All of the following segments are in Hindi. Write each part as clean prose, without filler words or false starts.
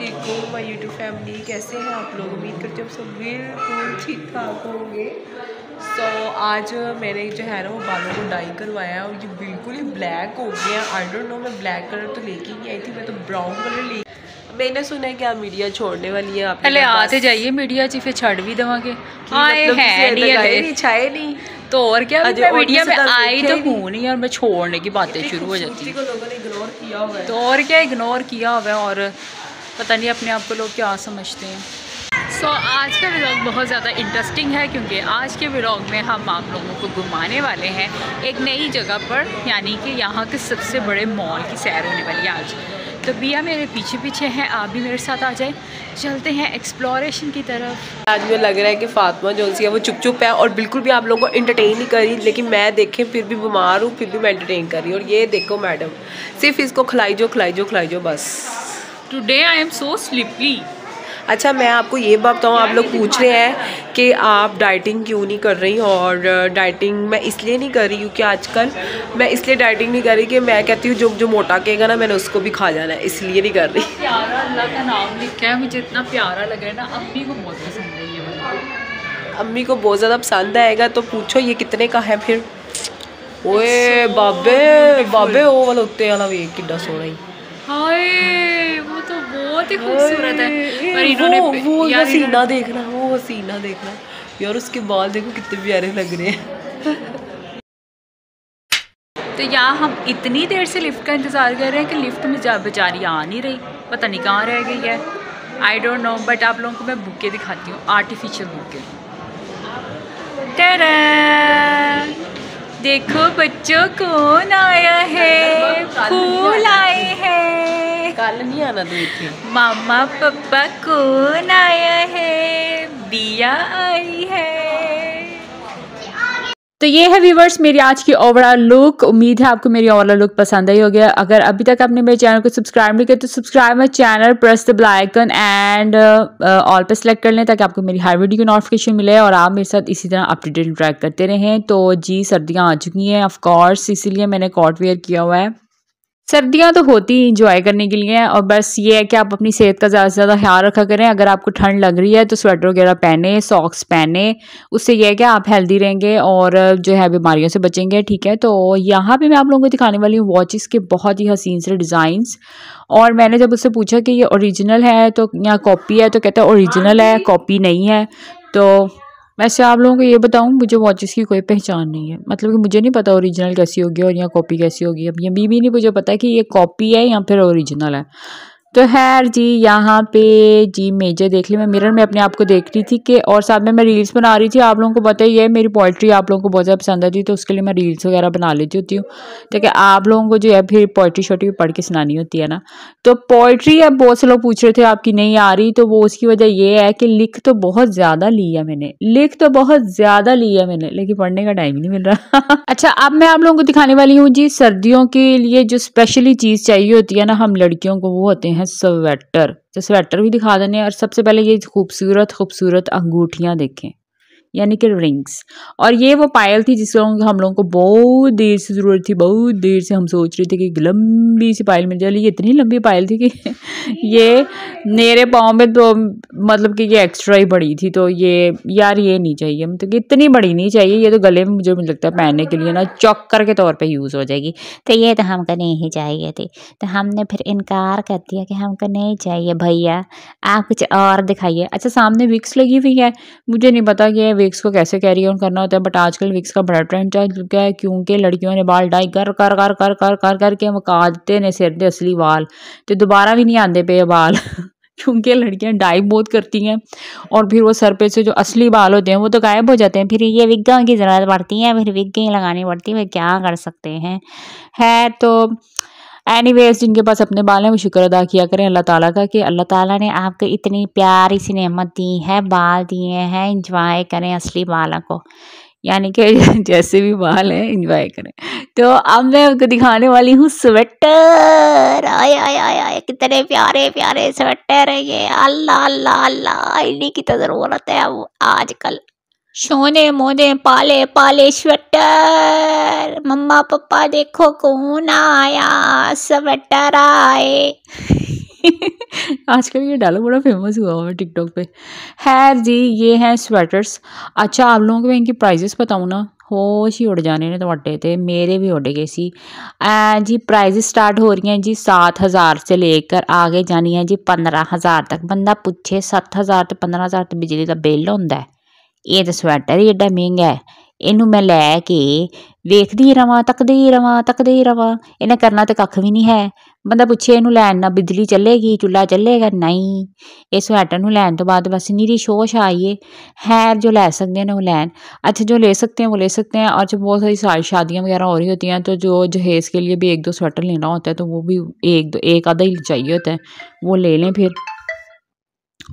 वालेकुम माय यूट्यूब फैमिली, कैसे हैं आप लोग। उम्मीद करते हो सब बिल्कुल ठीक ठाक होंगे। आज मैंने जो है ना वो बालों को डाई करवाया है और ये बिल्कुल ही ब्लैक हो गया। आई डोंट नो, मैं ब्लैक कलर तो लेके नहीं आई थी, मैं तो ब्राउन कलर ले। मैंने सुना है कि आप मीडिया छोड़ने वाली हैं। आप पहले आते जाइए मीडिया जी, फिर छड़ भी देवांगे। मतलब छाए नहीं तो और क्या, मैं मीडिया में आई तो नहीं। हूँ नहीं और मैं छोड़ने की बातें शुरू हो जाती हैं। लोगों ने इग्नोर किया हुआ है। तो और क्या इग्नोर किया हुआ है, और पता नहीं अपने आप को लोग क्या समझते हैं। आज का व्लॉग बहुत ज़्यादा इंटरेस्टिंग है, क्योंकि आज के व्लॉग में हम आप लोगों को घुमाने वाले हैं एक नई जगह पर, यानी कि यहाँ के सबसे बड़े मॉल की सैर होने वाली है आज। तो बिया मेरे पीछे पीछे हैं, आप भी मेरे साथ आ जाए, चलते हैं एक्सप्लोरेशन की तरफ। आज मुझे लग रहा है कि फातिमा जो सी है वो चुप चुप है और बिल्कुल भी आप लोगों को एंटरटेन नहीं कर रही, लेकिन मैं देखें फिर भी बीमार हूँ, फिर भी मैं एंटरटेन कर रही हूँ। और ये देखो मैडम, सिर्फ इसको खिलाई जो बस। Today I am so sleepy. अच्छा, मैं आपको ये बात बताऊँ, आप लोग पूछ रहे हैं कि आप डाइटिंग क्यों नहीं कर रही। और डाइटिंग मैं इसलिए नहीं कर रही क्योंकि आजकल मैं इसलिए डाइटिंग नहीं कर रही कि मैं कहती हूँ जो मोटा कहेगा ना मैंने उसको भी खा जाना है, इसलिए नहीं कर रही। प्यारा अल्लाह का नाम लिखा है, मुझे इतना प्यारा लग रहा है ना, अम्मी को बहुत पसंद है ये। अम्मी को बहुत ज़्यादा पसंद आएगा तो पूछो ये कितने का है फिर। ओए बाबे वो वाला उत्ते वाला भी कितना सोना ही। हाय वो तो बहुत ही खूबसूरत है। पर इन्होंने वो हसीना देखना, वो हसीना देखना यार, उसके बाल देखो कितने प्यारे लग रहे हैं। तो यहाँ हम इतनी देर से लिफ्ट का इंतज़ार कर रहे हैं कि लिफ्ट में बेचारी आ नहीं रही, पता नहीं कहाँ रह गई है, आई डोंट नो। बट आप लोगों को मैं बुके दिखाती हूँ, आर्टिफिशियल बुके। देखो बच्चों कौन आया है, फूल आए हैं। कल नहीं आना तो इतनी। मामा पापा कौन आया है, बिया आई है। तो ये है व्यूवर्स मेरी आज की ओवरऑल लुक। उम्मीद है आपको मेरी ओवरऑल लुक पसंद आई होगी। अगर अभी तक आपने मेरे चैनल को सब्सक्राइब नहीं किया तो subscribe my channel, press the bell icon and all पे सेलेक्ट कर लें ताकि आपको मेरी हर वीडियो की नोटिफिकेशन मिले और आप मेरे साथ इसी तरह अप टू डेट इंटरेक्ट करते रहें। तो जी सर्दियाँ आ चुकी हैं ऑफ कोर्स, इसीलिए मैंने कॉट वेयर किया हुआ है। सर्दियाँ तो होती ही इंजॉय करने के लिए, और बस ये है कि आप अपनी सेहत का ज़्यादा से ज़्यादा ख्याल रखा करें। अगर आपको ठंड लग रही है तो स्वेटर वगैरह पहने, सॉक्स पहने, उससे ये है कि आप हेल्दी रहेंगे और जो है बीमारियों से बचेंगे। ठीक है, तो यहाँ पे मैं आप लोगों को दिखाने वाली हूँ वॉचेस के बहुत ही हसीन से डिज़ाइंस। और मैंने जब उससे पूछा कि ये ओरिजिनल है तो या कॉपी है, तो कहता है ओरिजिनल है, कॉपी नहीं है। तो वैसे आप लोगों को ये बताऊं, मुझे वॉचेस की कोई पहचान नहीं है, मतलब कि मुझे नहीं पता ओरिजिनल कैसी होगी और या कॉपी कैसी होगी। अब ये भी नहीं मुझे पता है कि ये कॉपी है या फिर ओरिजिनल है। तो खैर जी यहाँ पे जी मेजर देख ली, मैं मिरर में अपने आप को देख रही थी कि, और साथ में मैं रील्स बना रही थी। आप लोगों को पता ही है मेरी पोइट्री आप लोगों को बहुत ज़्यादा पसंद आती है, तो उसके लिए मैं रील्स वगैरह बना लेती होती हूँ ताकि आप लोगों को जो है फिर पोइट्री शोट्री भी पढ़ के सुनानी होती है ना। तो पोइट्री अब बहुत से लोग पूछ रहे थे आपकी नहीं आ रही, तो वो उसकी वजह ये है कि लिख तो बहुत ज़्यादा ली है मैंने, लेकिन पढ़ने का टाइम ही नहीं मिल रहा। अच्छा, अब मैं आप लोगों को दिखाने वाली हूँ जी सर्दियों के लिए जो स्पेशली चीज़ चाहिए होती है ना हम लड़कियों को, वो होते हैं स्वेटर। तो स्वेटर भी दिखा देने हैं। और सबसे पहले ये खूबसूरत अंगूठियां देखें, यानी कि रिंग्स। और ये वो पायल थी जिसको हम लोगों को बहुत देर से ज़रूरत थी, बहुत देर से हम सोच रहे थे कि एक लंबी सी पायल मिल जाए। ये इतनी लंबी पायल थी कि ये मेरे पाँव में तो मतलब कि ये एक्स्ट्रा ही बड़ी थी। तो ये यार ये नहीं चाहिए, मतलब कि इतनी बड़ी नहीं चाहिए। ये तो गले में मुझे लगता है पहनने के लिए ना चौकर के तौर पे यूज़ हो जाएगी। तो ये तो हमको नहीं चाहिए थी, तो हमने फिर इनकार कर दिया कि हमको नहीं चाहिए भैया, आप कुछ और दिखाइए। अच्छा, सामने विक्स लगी हुई है, मुझे नहीं पता कि विक्स को कैसे कैरी ऑन करना होता है, बट आजकल विक्स का बड़ा ट्रेंड चल चुका है क्योंकि लड़कियों ने बाल डाई कर कर कर कर कर कर करके मुका देते ने सिर दे असली बाल, तो दोबारा भी नहीं आते पे बाल क्योंकि लड़कियां डाई बहुत करती हैं और फिर वो सर पे से जो असली बाल होते हैं वो तो गायब हो जाते हैं। फिर ये विग्गा की ज़रूरत पड़ती है, फिर विग्गा ही लगानी पड़ती है, क्या कर सकते हैं। है तो एनीवेज, जिनके पास अपने बाल हैं वो शुक्र अदा किया करें अल्लाह ताला का कि अल्लाह ताला ने आपको इतनी प्यारी सी नेमत दी है, बाल दिए हैं, इंजॉय करें असली बालों को, यानी कि जैसे भी बाल हैं इंजॉय करें। तो अब मैं आपको दिखाने वाली हूँ स्वेटर। आए आए आए आए कितने प्यारे प्यारे स्वेटर है ये, अल्लाह अल्लाह अल्लाह, इन्हीं की तो ज़रूरत है अब आजकल। सोने मोने पाले पाले स्वेटर, मम्मा पापा देखो कौन आया, स्वेटर आए। आजकल ये डायलॉग बड़ा फेमस हुआ हुआ है टिकटॉक पे। खैर जी, ये हैं स्वेटर्स। अच्छा, आप लोगों को मैं इनकी प्राइजेस बताऊँ ना, होश ही उड़ जाने ने ਤੁਹਾਡੇ ਤੇ मेरे भी उड़ गए सी। जी प्राइजेस स्टार्ट हो रही हैं जी 7,000 से लेकर आगे जानी है जी 15,000 तक। बंदा पूछे 7,000 तो 15,000 तो बिजली का बिल होंदा है, ये तो स्वेटर ही एडा महंगा है, ਇਹਨੂੰ मैं लैके ਵੇਖਦੀ ਹੀ ਰਵਾਂ, ਤੱਕਦੀ ਹੀ ਰਵਾਂ, ਇਹਨੇ ਕਰਨਾ ਤੇ ਕੱਖ ਵੀ ਨਹੀਂ ਹੈ। ਬੰਦਾ ਪੁੱਛੇ ਇਹਨੂੰ ਲੈਣ ਨਾਲ ਬਿਜਲੀ ਚੱਲੇਗੀ, ਚੁੱਲ੍ਹਾ ਚੱਲੇਗਾ? ਨਹੀਂ। ਇਹ ਸਵੈਟਰ ਨੂੰ ਲੈਣ ਤੋਂ ਬਾਅਦ बस नीरी शोश आई है। खैर जो ले सकते हैं वो लैन। अच्छा, जो ले सकते हैं वो ले सकते हैं। और जब बहुत सारी शादियाँ वगैरह हो रही होती हैं तो जो जहेज़ के लिए भी 1-2 स्वेटर लेना होता है तो वो भी एक आधा ही चाहिए होता है, वो ले लें फिर।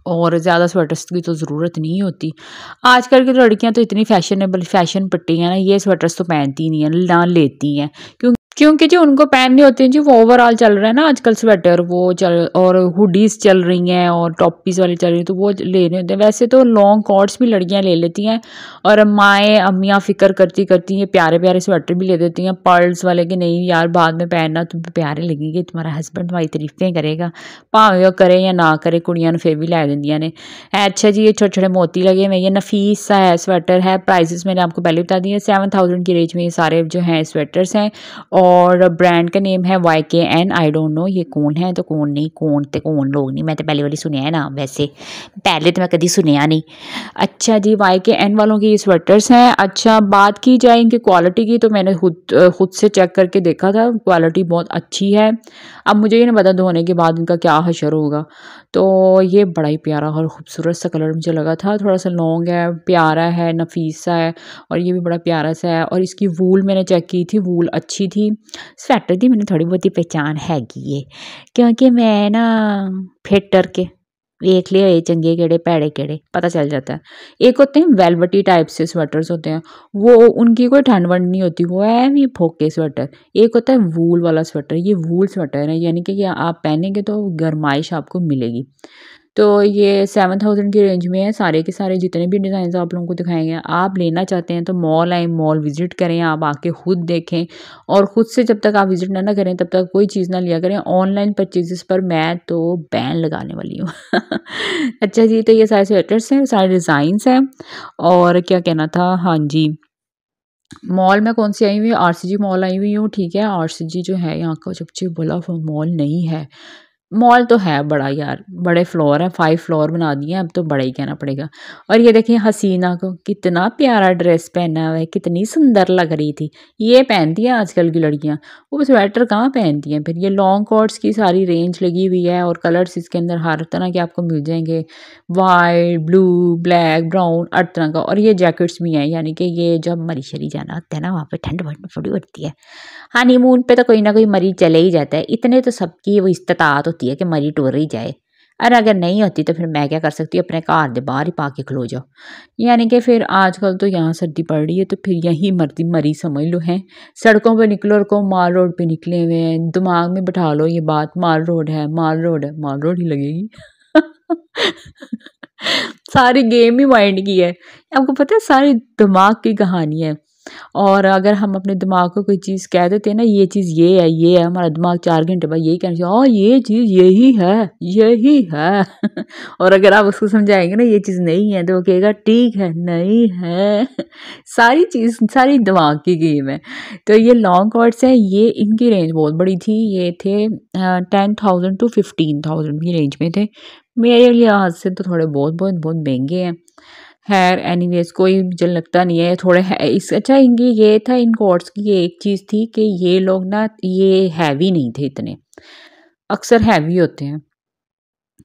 और ज़्यादा स्वेटर्स की तो ज़रूरत नहीं होती। आजकल की लड़कियां तो इतनी फैशनेबल फैशन पट्टी हैं ना, ये स्वेटर्स तो पहनती नहीं है, ना लेती हैं। क्योंकि जो उनको पहनने होते हैं जी वो ओवरऑल चल रहा है ना आजकल स्वेटर, वो चल, और हुडीज़ चल रही हैं और टॉपीज़ वाली चल रही हैं, तो वो लेने होते हैं। वैसे तो लॉन्ग कोट्स भी लड़कियां ले लेती हैं, और माएँ अम्मियाँ फ़िक्र करती हैं, प्यारे प्यारे स्वेटर भी ले देती हैं पर्ल्स वाले, कि नहीं यार बाद में पहनना तुम प्यारे लगेंगे, तुम्हारा हस्बैंड तुम्हारी तारीफें करेगा, भावें वो करे या ना करे, कुड़ियां फिर भी लै देंदियां ने। अच्छा जी, ये छोटे छोटे मोती लगे हुए, ये नफीस सा है स्वेटर है। प्राइजेस मैंने आपको पहले बता दिए, 7,000 की रेंज में ये सारे जो हैं स्वेटर्स हैं। और ब्रांड का नेम है YKN। आई डोंट नो ये कौन है तो कौन नहीं, कौन तो कौन लोग नहीं, मैं तो पहले वाली सुनिया है नाम, वैसे पहले तो मैं कभी सुनिया नहीं। अच्छा जी, YKN वालों की ये स्वेटर्स हैं। अच्छा, बात की जाए इनकी क्वालिटी की तो मैंने खुद से चेक करके देखा था, क्वालिटी बहुत अच्छी है। अब मुझे ये नहीं पता धोने के बाद इनका क्या हशर होगा। तो ये बड़ा ही प्यारा और ख़ूबसूरत सा कलर मुझे लगा था, थोड़ा सा लॉन्ग है, प्यारा है, नफीस सा है, और ये भी बड़ा प्यारा सा है। और इसकी वूल मैंने चेक की थी, वूल अच्छी थी। स्वेटर की मैंने थोड़ी बहुती पहचान हैगी है, क्योंकि मैं ना फिटर के वेख लिया ये चंगे केड़े भैड़े केड़े पता चल जाता है। एक होते हैं वेलवेटी टाइप से स्वेटर्स होते हैं, वो उनकी कोई ठंड वंड नहीं होती, वो है भी फोके स्वेटर। एक होता है वूल वाला स्वेटर, ये वूल स्वेटर है, यानी कि आप पहनेंगे तो गर्माइश आपको मिलेगी। तो ये 7,000 की रेंज में है। सारे के सारे जितने भी डिज़ाइन आप लोगों को दिखाएंगे, आप लेना चाहते हैं तो मॉल आए, मॉल विजिट करें, आप आके खुद देखें, और ख़ुद से जब तक आप विजिट ना करें तब तक कोई चीज़ ना लिया करें। ऑनलाइन परचेजेस पर मैं तो बैन लगाने वाली हूँ। अच्छा जी, तो ये सारे स्वेटर्स हैं, सारे डिज़ाइंस हैं। और क्या कहना था, हाँ जी, मॉल में कौन सी आई हुई है, RCG मॉल आई हुई हूँ, ठीक है। RCG जो है यहाँ का सबसे बड़ा मॉल नहीं है, मॉल तो है बड़ा यार, बड़े फ्लोर है, 5 फ्लोर बना दिए हैं, अब तो बड़ा ही कहना पड़ेगा। और ये देखिए हसीना को कितना प्यारा ड्रेस पहना हुआ है, कितनी सुंदर लग रही थी। ये पहनती हैं आजकल की लड़कियां, वो स्वेटर कहाँ पहनती हैं फिर। ये लॉन्ग कोट्स की सारी रेंज लगी हुई है, और कलर्स इसके अंदर हर तरह के आपको मिल जाएंगे, वाइट, ब्लू, ब्लैक, ब्राउन, हर तरह का। और ये जैकेट्स भी हैं, यानी कि ये जब मरी शरी जाना होता है ना, वहाँ पे ठंड थोड़ी होती है। हनीमून पे तो कोई ना कोई मरीज चले ही जाता है, इतने तो सबकी वो इस्तात होती है कि मरी टुर ही जाए। और अगर नहीं होती तो फिर मैं क्या कर सकती हूँ, अपने घर के बाहर ही पा के खलो जाओ। यानी कि फिर आजकल तो यहाँ सर्दी पड़ रही है तो फिर यही मर्दी मरी समझ लो हैं। सड़कों पे निकलो और को माल रोड पे निकले हुए हैं, दिमाग में बैठा लो ये बात, माल रोड है, माल रोड है, माल रोड ही लगेगी। सारी गेम ही माइंड की है, आपको पता है, सारी दिमाग की कहानी है। और अगर हम अपने दिमाग को कोई चीज़ कह देते हैं ना, ये चीज़ ये है, हमारा दिमाग 4 घंटे बाद यही कहना चाहिए, हाँ ये चीज़ यही है, यही है। और अगर आप उसको समझाएंगे ना ये चीज़ नहीं है, तो वो कहेगा ठीक है, नहीं है। सारी चीज़, सारी दिमाग की गेम है। तो ये लॉन्ग कॉर्ड्स है, ये इनकी रेंज बहुत बड़ी थी, ये थे 10,000 to 15,000 की रेंज में थे। मेरे लिहाज से तो थोड़े बहुत महंगे हैं। खैर एनीवेज, कोई मुझे लगता नहीं है थोड़े है इस। अच्छा, इनकी ये था, इन कोट्स की ये एक चीज़ थी कि ये लोग ना ये हैवी नहीं थे इतने, अक्सर हैवी होते हैं।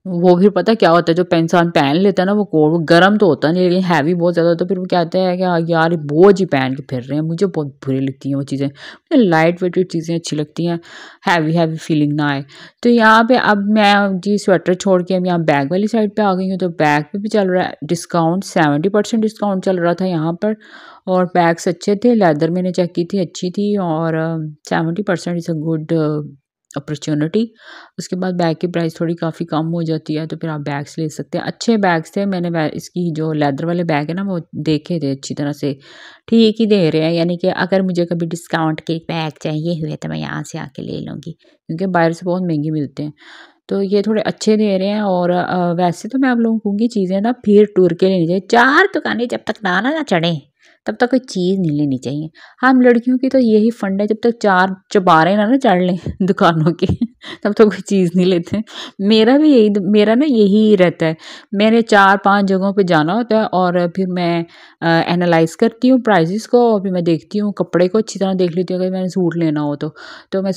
वो फिर पता क्या होता है, जो इंसान पहन लेता है ना वो कोट, वो गर्म तो होता नहीं लेकिन हैवी बहुत ज़्यादा होता है। फिर वो कहते हैं कि यार बोझ ही पहन के फिर रहे हैं। मुझे बहुत बुरी लगती हैं वो चीज़ें, मुझे लाइट वेटेड चीज़ें अच्छी लगती हैं, हैवी फीलिंग ना आए। तो यहाँ पे अब मैं जी स्वेटर छोड़ के अब यहाँ बैग वाली साइड पे आ गई हूँ। तो बैग पे भी चल रहा है डिस्काउंट, 70% डिस्काउंट चल रहा था यहाँ पर, और बैग्स अच्छे थे। लेदर मैंने चेक की थी, अच्छी थी, और 70% इज़ अ गुड अपॉर्चुनिटी। उसके बाद बैग की प्राइस थोड़ी काफ़ी कम हो जाती है, तो फिर आप बैग्स ले सकते हैं। अच्छे बैग्स थे, मैंने इसकी जो लेदर वाले बैग है ना वो देखे थे, अच्छी तरह से ठीक ही दे रहे हैं। यानी कि अगर मुझे कभी डिस्काउंट के बैग चाहिए हुए तो मैं यहाँ से आके ले लूँगी, क्योंकि बाहर से बहुत महंगे मिलते हैं। तो ये थोड़े अच्छे दे रहे हैं। और वैसे तो मैं आप लोगों को कहूँगी चीज़ें ना फिर टूर के लेनी चाहिए। 4 दुकानें जब तक ना चढ़े तब तक कोई चीज़ नहीं लेनी चाहिए। हम लड़कियों की तो यही फंड है, जब तक 4 चबारे ना चढ़ लें दुकानों के तब तक कोई चीज़ नहीं लेते। मेरा ना यही रहता है। मैंने 4-5 जगहों पे जाना होता है और फिर मैं एनालाइज़ करती हूँ प्राइसेस को, और फिर मैं देखती हूँ कपड़े को अच्छी तरह देख लेती हूँ। अगर मैंने सूट लेना हो तो मैं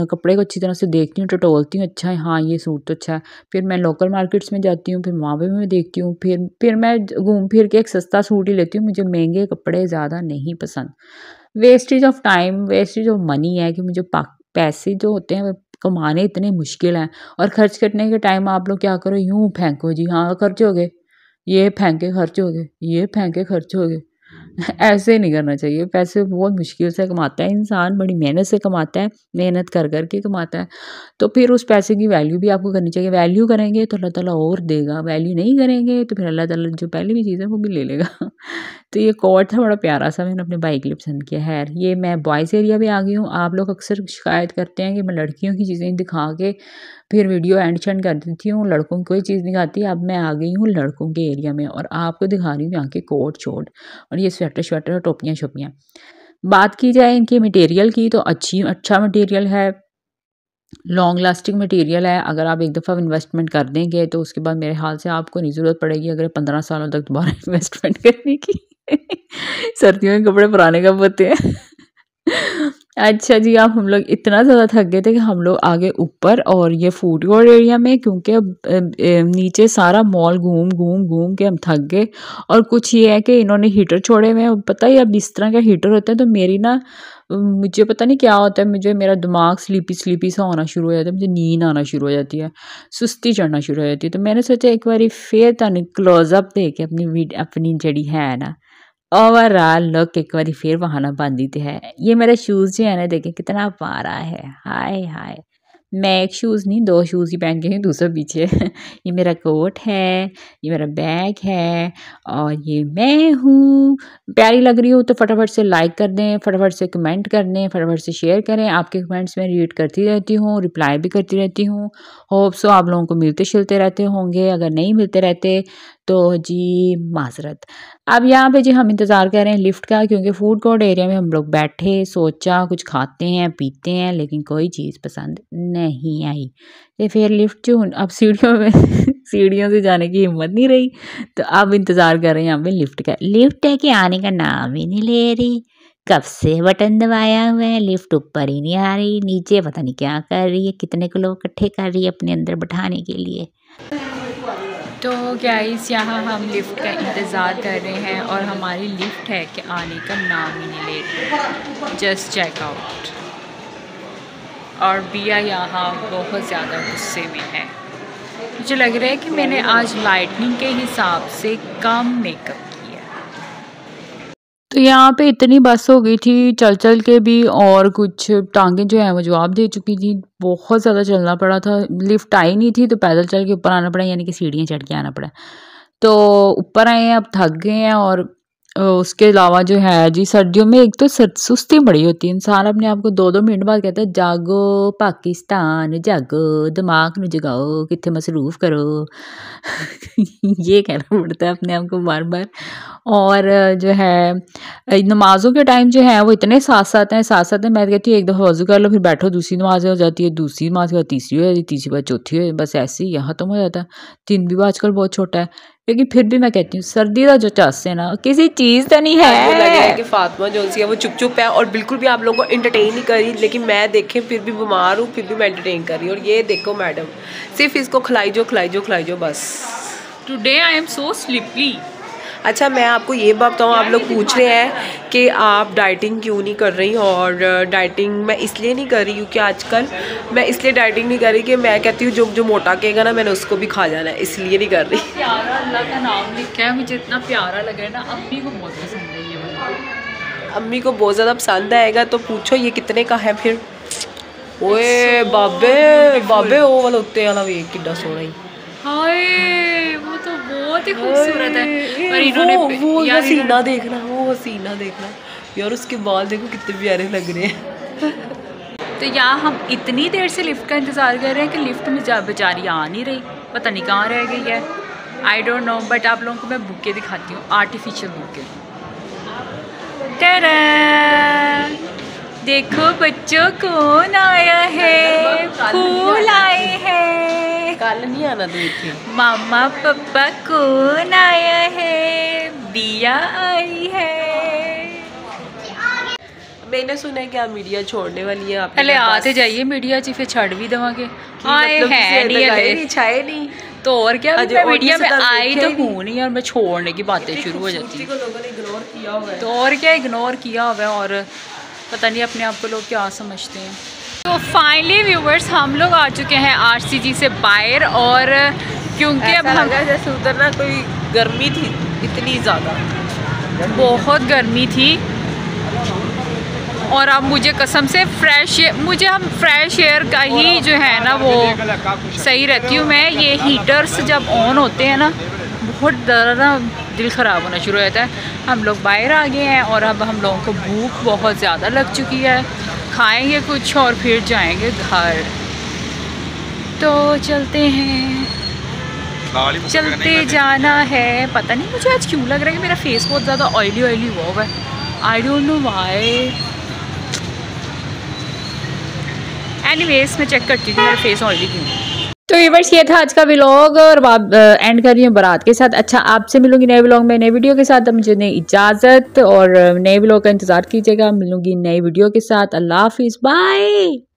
कपड़े को अच्छी तरह से देखती हूँ, टटोलती हूँ, अच्छा है हाँ ये सूट तो अच्छा है। फिर मैं लोकल मार्केट्स में जाती हूँ, फिर वहाँ पे मैं देखती हूँ, फिर मैं घूम फिर के एक सस्ता सूट ही लेती हूँ। मुझे महंगे कपड़े ज़्यादा नहीं पसंद। Wastage of time, wastage of money है कि मुझे पैसे जो होते हैं वो कमाने इतने मुश्किल हैं, और खर्च करने के टाइम आप लोग क्या करो, यूँ फेंको जी, हाँ खर्च हो गए, ये फेंके खर्च हो गए, ये फेंके खर्च हो गए। ऐसे नहीं करना चाहिए। पैसे बहुत मुश्किल से कमाता है इंसान, बड़ी मेहनत से कमाता है, मेहनत कर कर के कमाता है। तो फिर उस पैसे की वैल्यू भी आपको करनी चाहिए। वैल्यू करेंगे तो अल्लाह ताला और देगा, वैल्यू नहीं करेंगे तो फिर अल्लाह ताला जो पहली भी चीज़ है वो भी ले लेगा। तो ये कोट था बड़ा प्यारा सा, मैंने अपने भाई के लिए पसंद किया है। ये मैं बॉयज़ एरिया में आ गई हूँ। आप लोग अक्सर शिकायत करते हैं कि मैं लड़कियों की चीज़ें दिखा के फिर वीडियो एंड कर देती हूँ, लड़कों की कोई चीज़ नहीं आती। अब मैं आ गई हूँ लड़कों के एरिया में और आपको दिखा रही हूँ यहाँ के कोट शोट और ये स्वेटर और टोपियाँ शोपियाँ। बात की जाए इनके मटेरियल की तो अच्छा मटेरियल है, लॉन्ग लास्टिंग मटेरियल है। अगर आप एक दफ़ा इन्वेस्टमेंट कर देंगे तो उसके बाद मेरे ख्याल से आपको नहीं ज़रूरत पड़ेगी अगर 15 सालों तक दोबारा इन्वेस्टमेंट करने की। सर्दियों के कपड़े पुराने कब होते हैं। अच्छा जी, अब हम लोग इतना ज़्यादा थक गए थे कि हम लोग आगे ऊपर और ये फूड कोर्ट एरिया में, क्योंकि अब नीचे सारा मॉल घूम घूम घूम के हम थक गए। और कुछ ये है कि इन्होंने हीटर छोड़े हुए हैं, पता ही अब इस तरह का हीटर होता है तो मेरी ना मुझे पता नहीं क्या होता है, मेरा दिमाग स्लीपी सा होना शुरू हो जाता है, मुझे नींद आना शुरू हो जाती है, सुस्ती चढ़ना शुरू हो जाती है। तो मैंने सोचा एक बार फिर तुहानू क्लोजअप दे के अपनी जड़ी है ना ओवरऑल लुक एक बार फिर बहाना बांधी तो है। ये मेरे शूज़ जो है ना, देखें कितना प्यारा है, हाय हाय। मैं एक शूज़ नहीं 2 शूज़ ही पहन के हूँ, दूसरा पीछे। ये मेरा कोट है, ये मेरा बैग है और ये मैं हूँ। प्यारी लग रही हूँ तो फटाफट से लाइक कर दें, फटाफट से कमेंट कर दें, फटाफट से शेयर करें। आपके कमेंट्स मैं रीड करती रहती हूँ, रिप्लाई भी करती रहती हूँ। होप सो आप लोगों को मिलते शिलते रहते होंगे। अगर नहीं मिलते रहते तो जी माजरत। अब यहाँ पे जी हम इंतज़ार कर रहे हैं लिफ्ट का, क्योंकि फूड कोर्ट एरिया में हम लोग बैठे, सोचा कुछ खाते हैं पीते हैं, लेकिन कोई चीज़ पसंद नहीं आई। तो फिर लिफ्ट जो अब सीढ़ियों में सीढ़ियों से जाने की हिम्मत नहीं रही, तो अब इंतज़ार कर रहे हैं यहाँ पे लिफ्ट का। लिफ्ट है कि आने का नाम ही नहीं ले रही, कब से बटन दबाया हुआ है, लिफ्ट ऊपर ही नहीं आ रही, नीचे पता नहीं क्या कर रही है, कितने को लोग इकट्ठे कर रही है अपने अंदर बैठाने के लिए। तो गाइस यहाँ हम लिफ्ट का इंतज़ार कर रहे हैं और हमारी लिफ्ट है कि आने का नाम ही नहीं ले रही। Just check out. और बिया यहाँ बहुत ज़्यादा गुस्से में है। मुझे लग रहा है कि मैंने आज लाइटनिंग के हिसाब से कम मेकअप किया। तो यहाँ पे इतनी बस हो गई थी चल चल के भी, और कुछ टांगें जो हैं वो जवाब दे चुकी थी। बहुत ज़्यादा चलना पड़ा था, लिफ्ट आई नहीं थी तो पैदल चल के ऊपर आना पड़ा, यानी कि सीढ़ियाँ चढ़ के आना पड़ा। तो ऊपर आए हैं, अब थक गए हैं। और उसके अलावा जो है जी सर्दियों में एक तो सुस्ती बड़ी होती है, इंसान अपने आप को 2-2 मिनट बाद कहता है जागो पाकिस्तान जागो, दिमाग न जगाओ, कितने मसरूफ़ करो। ये कहना पड़ता है अपने आप को बार बार। और जो है नमाज़ों के टाइम जो है वो इतने साथ साथ हैं। मैं कहती हूँ एक दफ़ा वज़ू कर लो, फिर बैठो, दूसरी नमाज़ हो जाती है, दूसरी नमाज़ के बाद तीसरी हो जाती है, तीसरी बाद चौथी हो, बस ऐसे ही ख़त्म हो जाता है। दिन भी आजकल बहुत छोटा है, लेकिन फिर भी मैं कहती हूँ सर्दी का जो चस है ना, किसी चीज़ का नहीं है। लग रहा है कि फातिमा जो सी है वो चुप चुप है और बिल्कुल भी आप लोगों को एंटरटेन नहीं कर रही, लेकिन मैं देखें फिर भी बीमार हूँ, फिर भी मैं एंटरटेन कर रही हूँ। और ये देखो मैडम, सिर्फ इसको खिलाई जो बस। Today I am so sleepy. अच्छा, मैं आपको ये बात बताऊँ, आप लोग पूछ रहे हैं कि आप डाइटिंग क्यों नहीं कर रही, और डाइटिंग मैं इसलिए नहीं कर रही क्योंकि आजकल मैं इसलिए डाइटिंग नहीं कर रही कि मैं कहती हूँ जो मोटा कहेगा ना मैंने उसको भी खा जाना है, इसलिए नहीं कर रही। प्यारा अल्लाह का नाम लिखा है, मुझे इतना प्यारा लग रहा है ना, अम्मी को बहुत पसंद है ये वाला। अम्मी को बहुत ज़्यादा पसंद आएगा, तो पूछो ये कितने का है फिर। ओए बाबे वो वाला उत्ते वाला भी कितना सोना ही, हाय वो तो बहुत ही खूबसूरत है। पर इन्होंने वो हसीना देखना, यार उसके बाल देखो कितने प्यारे लग रहे हैं। तो यहाँ हम इतनी देर से लिफ्ट का इंतज़ार कर रहे हैं कि लिफ्ट में बेचारी आ नहीं रही, पता नहीं कहाँ रह गई है, आई डोंट नो। बट आप लोगों को मैं बुके दिखाती हूँ, आर्टिफिशियल बुके। देखो बच्चों कौन आया है, फूल आए हैं। कल नहीं आना देखिए। मामा पापा कौन आया है, दिया आई है। मैंने सुना है कि आप मीडिया छोड़ने वाली है। आप पहले आते जाइए मीडिया ची, फिर छड़ भी देवांगे। आए मतलब हैं नहीं छाए नहीं तो और क्या, मैं मीडिया में आई तो नहीं। हूँ नहीं और मैं छोड़ने की बातें शुरू हो जाती हैं। लोगों ने इग्नोर किया हुआ है। तो और क्या इग्नोर किया हुआ है, और पता नहीं अपने आप को लोग क्या समझते हैं। तो फाइनली व्यूवर्स हम लोग आ चुके हैं RCG से बाहर, और क्योंकि अब हम जैसे उधर ना कोई गर्मी थी इतनी ज़्यादा, बहुत गर्मी थी, और अब मुझे कसम से हम फ्रेश एयर का ही जो है ना वो सही रहती हूँ मैं। ये हीटर्स जब ऑन होते हैं ना बहुत ज़्यादा दिल ख़राब होना शुरू हो जाता है। हम लोग बाहर आ गए हैं और अब हम लोगों को भूख बहुत ज़्यादा लग चुकी है, खाएंगे कुछ और फिर जाएंगे घर। तो चलते हैं, चलते जाना है। पता नहीं मुझे आज क्यों लग रहा है कि मेरा फेस बहुत ज़्यादा ऑयली हुआ है, I don't know why. Anyways मैं चेक करती हूँ मेरा फेस ऑयली क्यों। तो व्यूअर्स ये था आज का व्लॉग, और एंड कर रही हूँ बारात के साथ। अच्छा, आपसे मिलूंगी नए व्लॉग में नए वीडियो के साथ। अब मुझे नई इजाज़त, और नए व्लॉग का इंतज़ार कीजिएगा। मिलूंगी नई वीडियो के साथ। अल्लाह हाफिज़, बाय।